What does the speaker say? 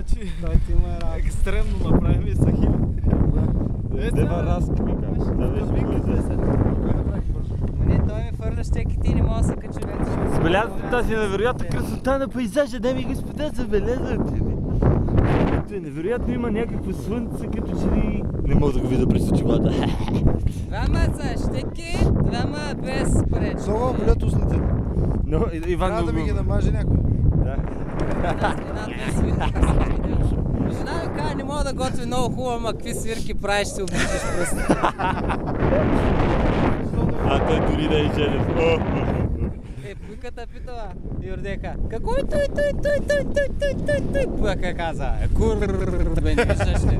Значи, той ти има работа. екстремно направим и Сахил. Дева разки ми кажа. Да беше бързо. Не, той ми фърля щеки, ти не мога да се качи вече. Забелязвате тази невероятна красота на пейзажа, дами и господа, забелязвате ли? Невероятно има някакво слънце, като че ли... Не мога да го видя през очилата. Двама са щеки, двама без преч. Много болят устните. Но Иван Трябва да ми ги много... намаже някой. Да. Една-две свирки. Жена ми каза, не мога да готви много хубаво, ама какви свирки правиш, ще обичаш просто. А той дори да е женен. Пуйката питала Юрдека, какво е той? Пуйка каза, курбе, не виждаш ли?